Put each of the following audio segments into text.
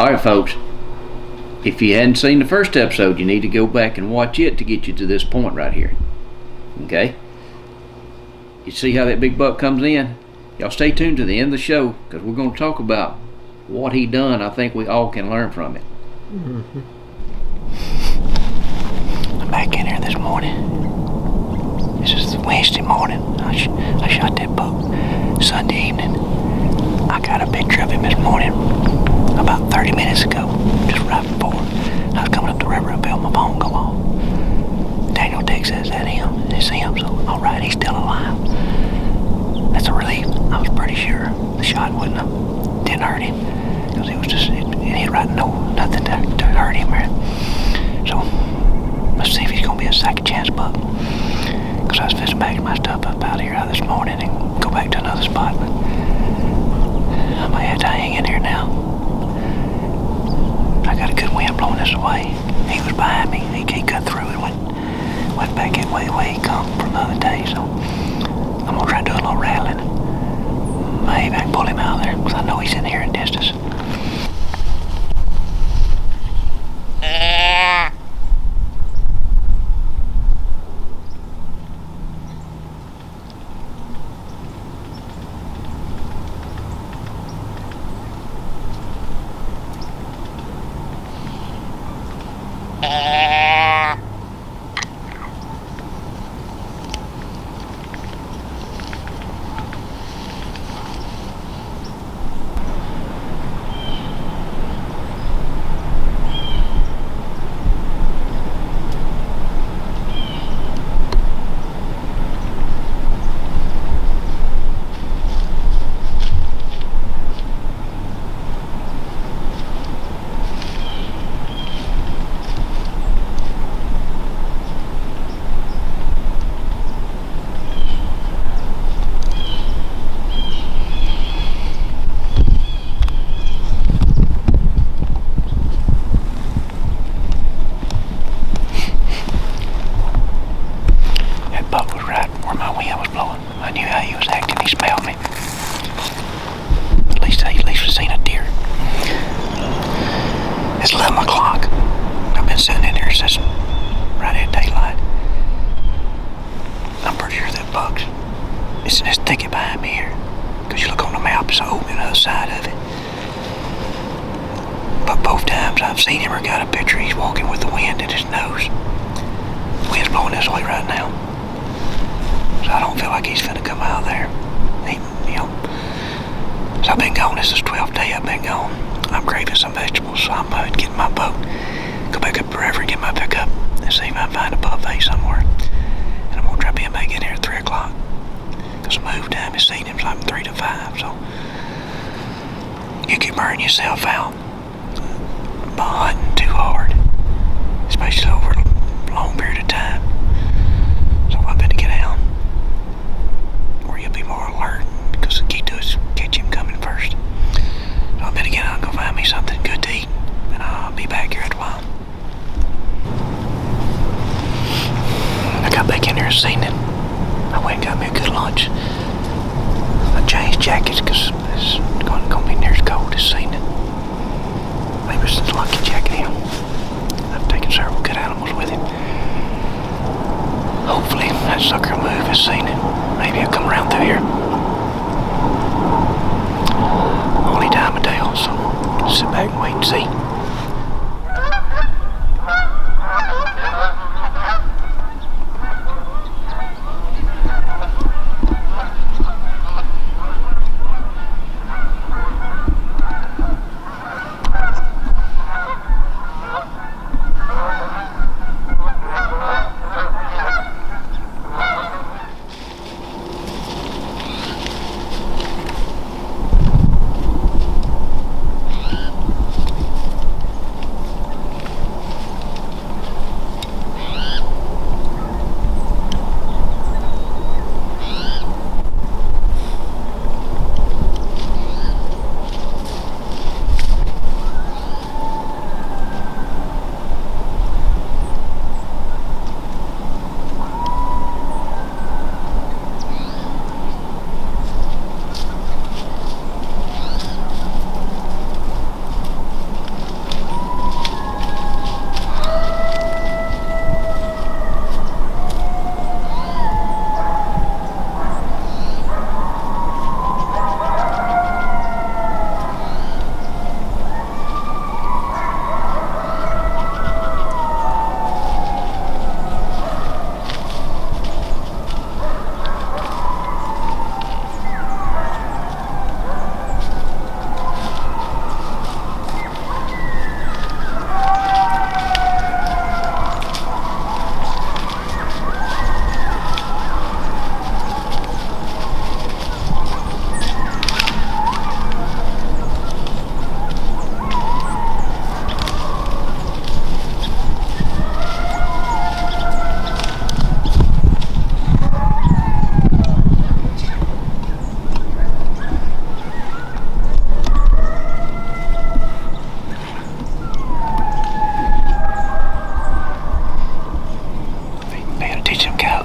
Alright, folks. If you hadn't seen the first episode, you need to go back and watch it to get you to this point right here. Okay? You see how that big buck comes in? Y'all stay tuned to the end of the show, because we're going to talk about what he done. I think we all can learn from it. Mm-hmm. I'm back in here this morning. This is Wednesday morning. I shot that buck Sunday evening. I got a picture of him this morning about 30 minutes ago, just right before I was coming up the river. I felt my phone go off. Daniel texts, "Is that him?" It's him, so alright, he's still alive. That's a relief. I was pretty sure the shot didn't hurt him, because it was just, it hit right, nothing to hurt him. So, let's see if he's going to be a second chance buck. Because I was fixing packing my stuff up out here this morning and go back to another spot. But I might have to hang in here now. I got a good wind blowing this way. He was behind me. He cut through and went back that way he come from the other day. So I'm going to try to do a little rattling. Maybe I can pull him out of there, because I know he's in here in distance.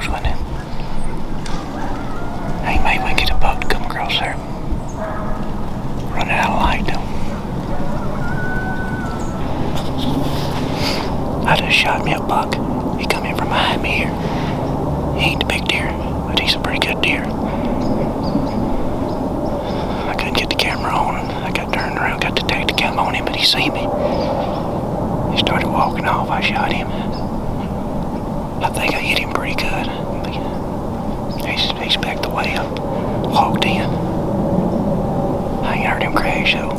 logs, wasn't it? Hey, maybe we can get a buck to come across there. Running out of light, though. I just shot me a buck. He come in from behind me here. He ain't the big deer, but he's a pretty good deer. I couldn't get the camera on. I got turned around, got the tacticam on him, but he see me. He started walking off. I shot him. I think I hit him pretty good. He's backed away. I walked in. I ain't heard him crash, though.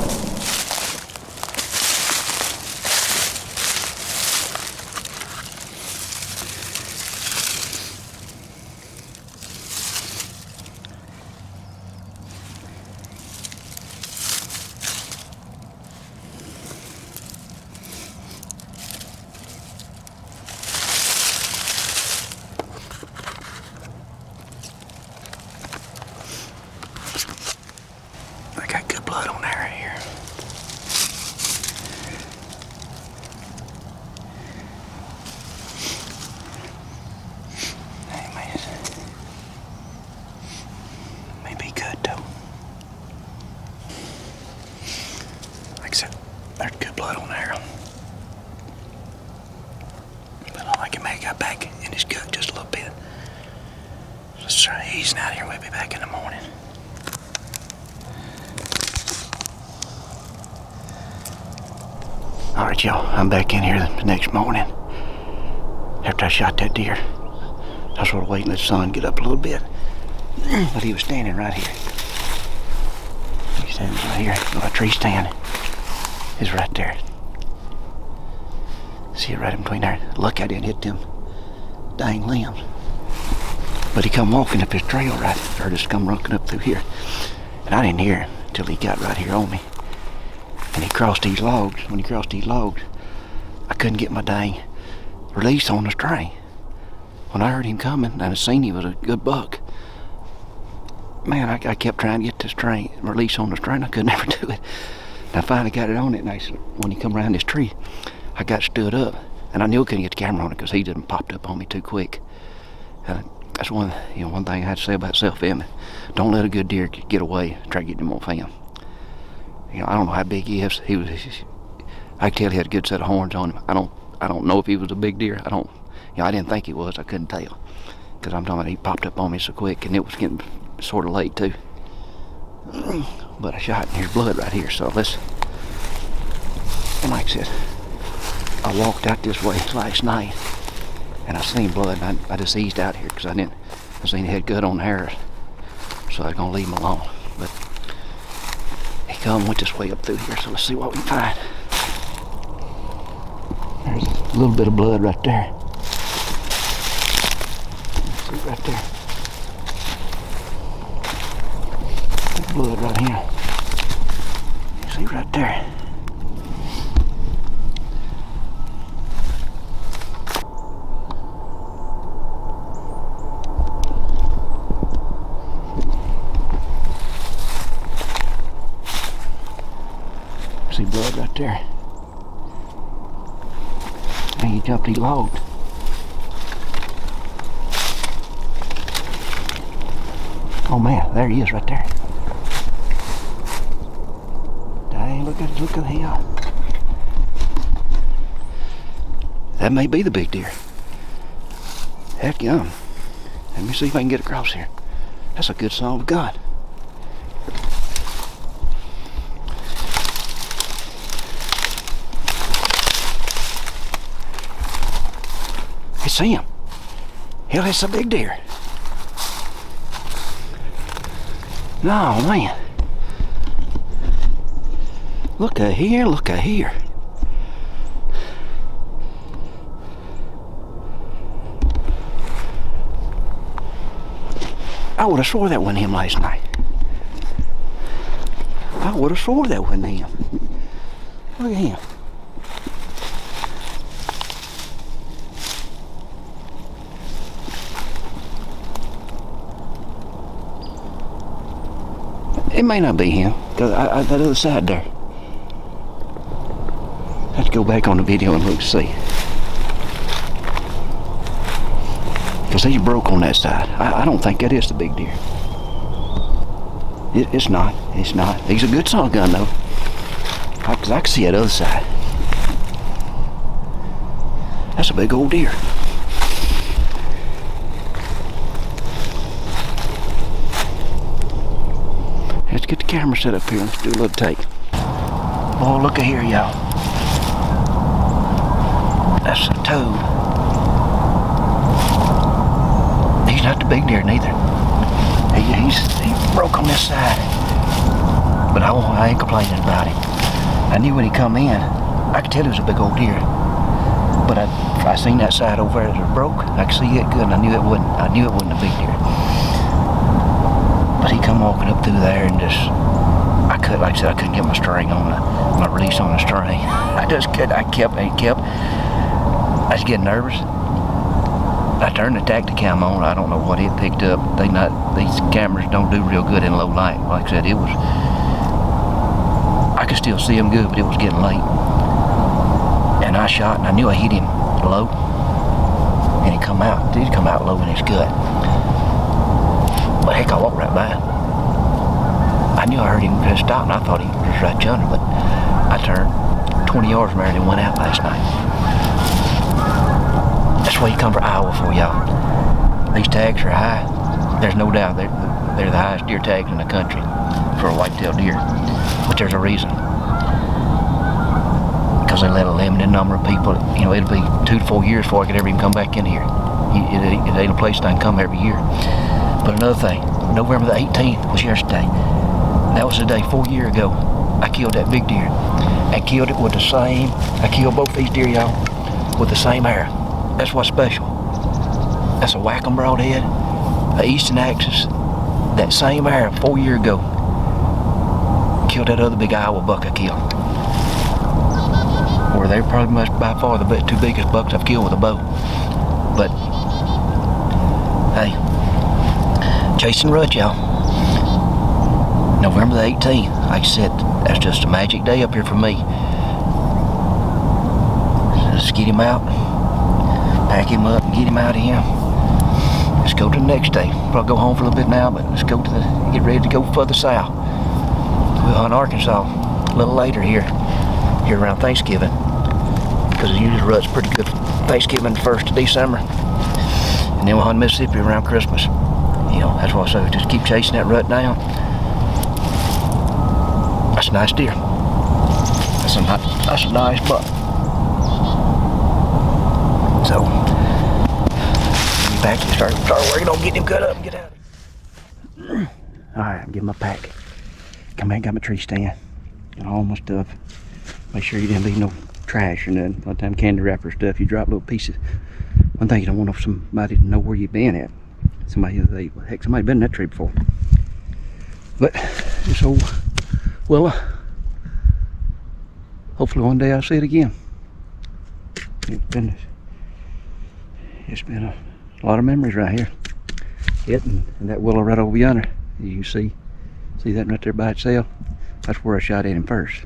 I got good blood on there here. Anyways, may be good though. Like I said, there's good blood on there. But I like it, man, got back in his gut just a little bit. Let's try easing out here. We'll be back in the morning. Alright, y'all, I'm back in here the next morning. After I shot that deer, I was sort of waiting to let the sun get up a little bit. But he was standing right here. He's standing right here. My tree stand is right there. See it right in between there. Look at it and hit them dang limbs. But he come walking up this trail right, or just come walking up through here. And I didn't hear him until he got right here on me. And he crossed these logs. When he crossed these logs, I couldn't get my dang release on the string. When I heard him coming, and I seen he was a good buck, man, I kept trying to get the string, release on the string. I could never do it. And I finally got it on it, and when he come around this tree, I got stood up. And I knew I couldn't get the camera on it because he just popped up on me too quick. That's one thing I had to say about self-filming. Don't let a good deer get away and try to get him on film. I don't know how big he is. I could tell he had a good set of horns on him. I don't know if he was a big deer. I didn't think he was. I couldn't tell. Because I'm talking about he popped up on me so quick, and it was getting sort of late too. But I shot, and here's blood right here. So let's, and like I said, I walked out this way last night, and I seen blood, and I just eased out here because I seen he had gut on the hairs. So I was gonna leave him alone. But went this way up through here, so let's see what we can find. There's a little bit of blood right there. See right there. There's blood right here. See right there. See blood right there. And he jumped, he logged. Oh man, there he is right there. Dang, look at him. That may be the big deer. Heck yeah. Let me see if I can get across here. That's a good son of a gun. I see him. Hell, that's a big deer. No, man. Look at here, look at here. I would have swore that wasn't him last night. I would have swore that wasn't him. Look at him. It may not be him, because that other side there. I have to go back on the video and look to see. Because he's broke on that side. I don't think that is the big deer. It's not. It's not. He's a good solid gun though. Because I can see that other side. That's a big old deer. Let's get the camera set up here. Let's do a little take. Oh, look at here, y'all. That's a toad. He's not the big deer neither. He's broke on this side. But I ain't complaining about him. I knew when he come in, I could tell he was a big old deer. But I seen that side over there that was broke. I could see it good, and I knew it wasn't a big deer. But he come walking up through there and just, like I said, I couldn't get my string on my release on the string. I just couldn't. I was getting nervous. I turned the Tacticam on. I don't know what it picked up. These cameras don't do real good in low light. Like I said, I could still see him good, but it was getting late. And I shot, and I knew I hit him low. And he come out low in his gut. But heck, I walked right by him. I knew I heard him just stop, and I thought he was right yonder, but I turned 20 yards from there and went out last night. That's why you come for Iowa for, y'all. These tags are high. There's no doubt they're the highest deer tags in the country for a white-tailed deer. But there's a reason. Because they let a limited number of people, it'll be 2 to 4 years before I could ever even come back in here. It ain't a place that I can come every year. But another thing, November the 18th was yesterday. That was the day 4 years ago I killed that big deer. And killed it with the same, I killed both these deer, y'all, with the same arrow. That's what's special. That's a Wacom broadhead, a Eastern Axis. That same arrow 4 years ago killed that other big Iowa buck I killed. Or they're probably by far the 2 biggest bucks I've killed with a bow. But, hey, chasing rut, y'all. November the 18th, like I said, that's just a magic day up here for me. Let's get him out, pack him up, and get him out of here. Let's go to the next day. Probably go home for a little bit now, but let's go get ready to go further south. We'll hunt Arkansas a little later here around Thanksgiving, because the usually rut's pretty good for Thanksgiving, the 1st of December, and then we'll hunt Mississippi around Christmas. That's why I say just keep chasing that rut down. That's a nice deer. That's a nice buck. So, get back and start working on getting him cut up and get out of here. Alright, I'm getting my pack. Come back, got my tree stand and all my stuff. Make sure you didn't leave no trash or nothing. A lot of time candy wrapper stuff, you drop little pieces. One thing you don't want somebody to know where you've been at. Somebody been in that tree before. But this old willow, hopefully one day I'll see it again. It's been a lot of memories right here. It and that willow right over yonder. You can see that right there by itself. That's where I shot at him first.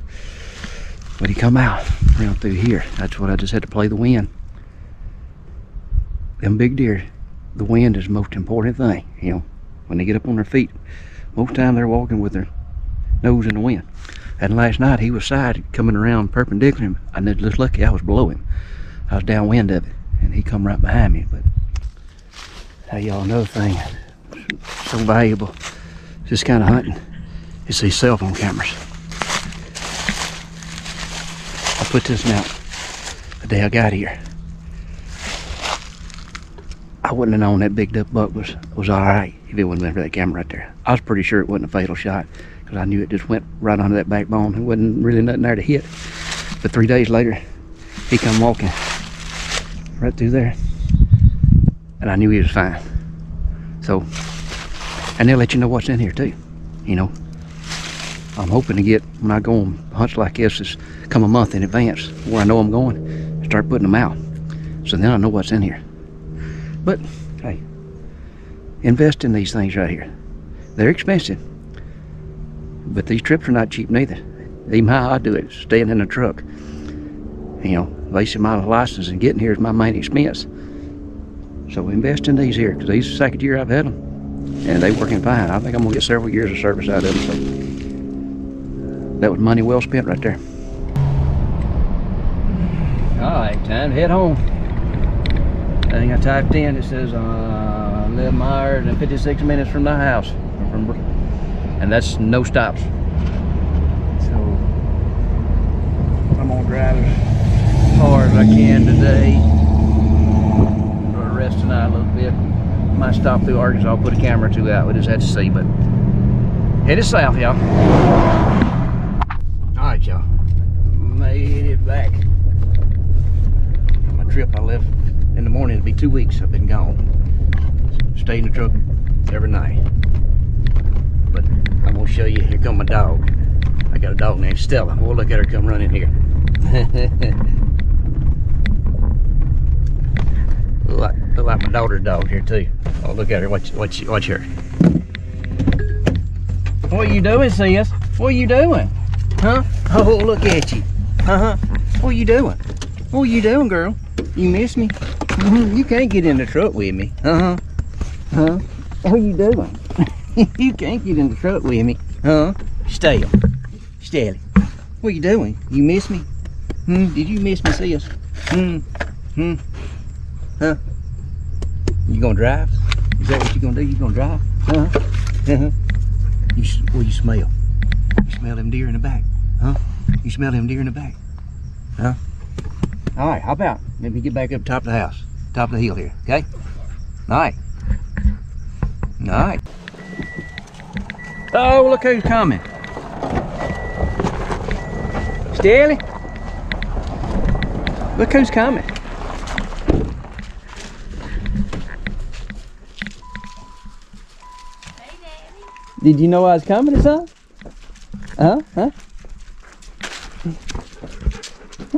But he come out around through here. That's what I just had to play the wind. Them big deer, the wind is the most important thing. When they get up on their feet, most time they're walking with their nose in the wind. And last night he was side coming around perpendicular. I was just lucky I was below him. I was downwind of it, and he come right behind me. But hey, y'all, another thing so valuable, just kind of hunting, is these cell phone cameras. I put this out the day I got here. I wouldn't have known that big buck was all right if it wouldn't have been for that camera right there. I was pretty sure it wasn't a fatal shot, because I knew it just went right onto that backbone. There wasn't really nothing there to hit. But 3 days later, he come walking right through there, and I knew he was fine. So, and they'll let you know what's in here too. I'm hoping to get, when I go on hunts like this, is come a month in advance where I know I'm going, start putting them out. So then I know what's in here. But hey, invest in these things right here. They're expensive, but these trips are not cheap neither. Even how I do it, staying in the truck, leasing my license and getting here is my main expense. So we invest in these here, because these are the second year I've had them. And they working fine. I think I'm gonna get several years of service out of them. So that was money well spent right there. All right, time to head home. I think I typed in, it says 11 hours and 56 minutes from the house. And that's no stops. So I'm gonna drive as far as I can today. For the rest of the night a little bit. Might stop through Arkansas, put a camera or two out. We just had to see, but headed south, y'all. All right, y'all. Made it back. My trip I left in the morning. It'll be 2 weeks I've been gone. Stayed in the truck every night. But I'm gonna show you. Here come my dog. I got a dog named Stella. We'll look at her come running here. look like my daughter's dog here too. Oh, look at her. Watch her. What are you doing, sis? What are you doing? Huh? Oh, look at you. What are you doing? What are you doing, girl? You miss me? You can't get in the truck with me. Huh? What are you doing? You can't get in the truck with me. Stella. What are you doing? You miss me? Did you miss me, sis? Huh? You gonna drive? Is that what you gonna do? You gonna drive? What you smell? You smell them deer in the back? You smell them deer in the back? All right, how about let me get back up top of the house, top of the hill here, okay? All right. Oh, look who's coming. Steely. Look who's coming. Hey, Daddy. Did you know I was coming or something? Huh?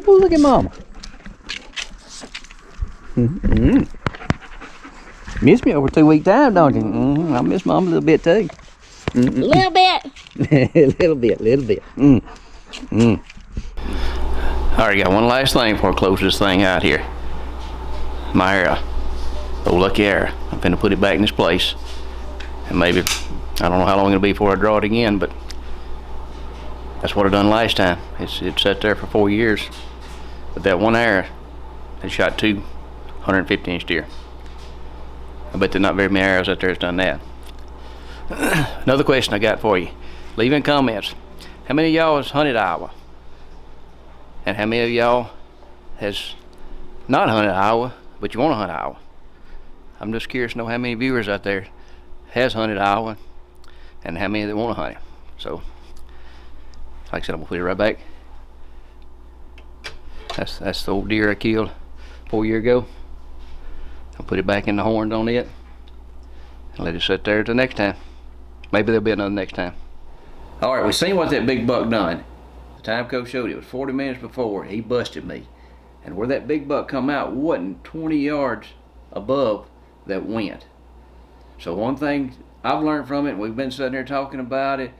Oh, look at Mama. Miss me over 2 week time, don't you? I miss Mama a little bit too. A little bit. little bit. Alright, got one last thing before I close this thing out here. My arrow. Oh, lucky arrow. I'm finna put it back in this place. And maybe, I don't know how long it'll be before I draw it again, but that's what I done last time. It sat there for 4 years. But that one arrow, it shot 2 150-inch deer. I bet there's not very many arrows out there that's done that. Another question I got for you. Leave in comments. How many of y'all has hunted Iowa? And how many of y'all has not hunted Iowa, but you want to hunt Iowa? I'm just curious to know how many viewers out there has hunted Iowa and how many that want to hunt it. So, like I said, I'm going to put it right back. That's the old deer I killed 4 years ago. I'll put it back in the horns on it and let it sit there till next time. Maybe there'll be another next time. All right, we seen what that big buck done. The time code showed it was 40 minutes before he busted me. And where that big buck come out wasn't 20 yards above that wind. So one thing I've learned from it, we've been sitting there talking about it,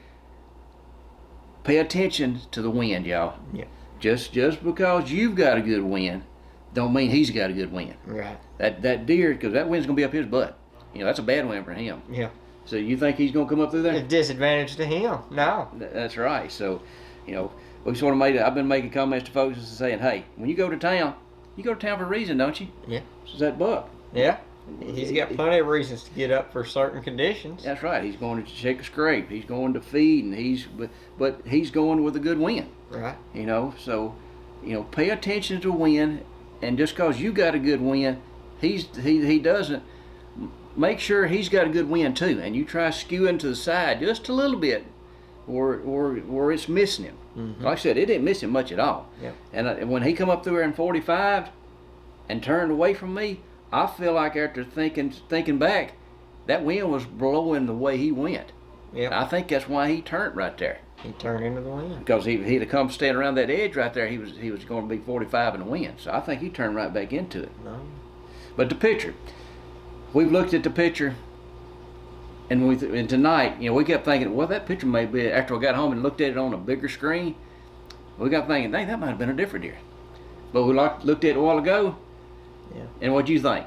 pay attention to the wind, y'all. Yeah. Just because you've got a good wind, don't mean he's got a good wind. Right. That deer, because that wind's gonna be up his butt. You know, that's a bad wind for him. Yeah. So you think he's gonna come up through there? A disadvantage to him. No. That's right. So, you know, we sort of I've been making comments to folks and saying, hey, when you go to town for a reason, don't you? Yeah. So that buck. Yeah. He's got plenty of reasons to get up for certain conditions. That's right. He's going to check a scrape. He's going to feed, and but he's going with a good wind. Right. You know, so, you know, pay attention to wind, and just because you got a good wind, he doesn't. Make sure he's got a good wind too, and you try skewing to the side just a little bit, or it's missing him. Mm-hmm. Like I said, it didn't miss him much at all. Yep. And when he come up through there in 45 and turned away from me, I feel like after thinking back, that wind was blowing the way he went. Yep. I think that's why he turned right there. He turned into the wind. Because he'd have come stand around that edge right there, he was going to be 45 in the wind. So I think he turned right back into it. No. But the picture, we've looked at the picture, and tonight, you know, we kept thinking, well, that picture may be, after I got home and looked at it on a bigger screen, we got thinking, dang, that might have been a different deer. But we looked at it a while ago, yeah. And what'd you think?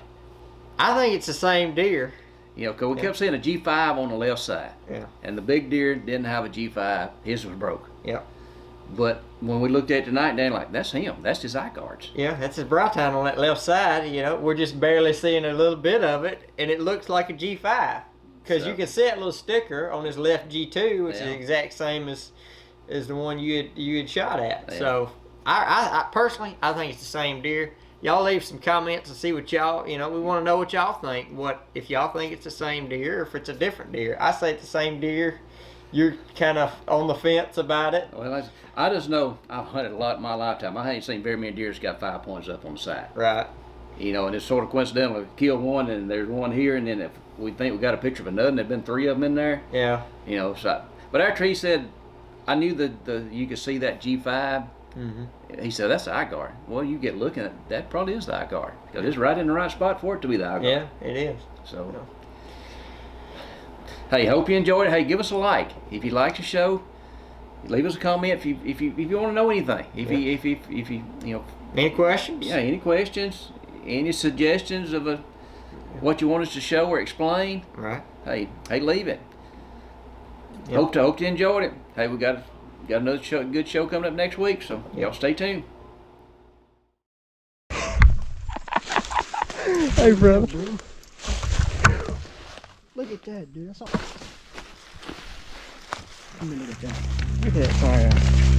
I think it's the same deer. You know, 'cause we kept seeing a G5 on the left side. Yeah. And the big deer didn't have a G5. His was broke. Yep. But when we looked at it tonight, Dan, like, that's him. That's his eye guards. Yeah, that's his brow tine on that left side. You know, we're just barely seeing a little bit of it, and it looks like a G5 because So- you can see that little sticker on his left G2, which is Yeah. the exact same as the one you had shot at. Yeah. So, I personally, I think it's the same deer. Y'all leave some comments and see what y'all, you know, we want to know what y'all think. What if y'all think it's the same deer, or if it's a different deer? I say it's the same deer. You're kind of on the fence about it. Well, I just know I've hunted a lot in my lifetime. I ain't seen very many deer that's got 5 points up on the side. Right. You know, and it's sort of coincidental. We killed one, and there's one here, and then if we think we got a picture of another, and there've been 3 of them in there. Yeah. You know, so. But after he said, I knew that you could see that G5. Mm-hmm. He said, that's the eye guard. Well, you get looking at that, probably is the eye guard because it's right in the right spot for it to be the eye guard. Yeah, it is. So, hey, hope you enjoyed it. Hey, give us a like if you like the show. Leave us a comment if you want to know anything. If you you know. Any questions? Yeah, any questions, any suggestions of what you want us to show or explain? Right. Hey, leave it. Yep. Hope you enjoyed it. Hey, we got another good show coming up next week, so y'all stay tuned. Hey, brother. Look at that, dude. That's all. Let me look at that. Look at that fire.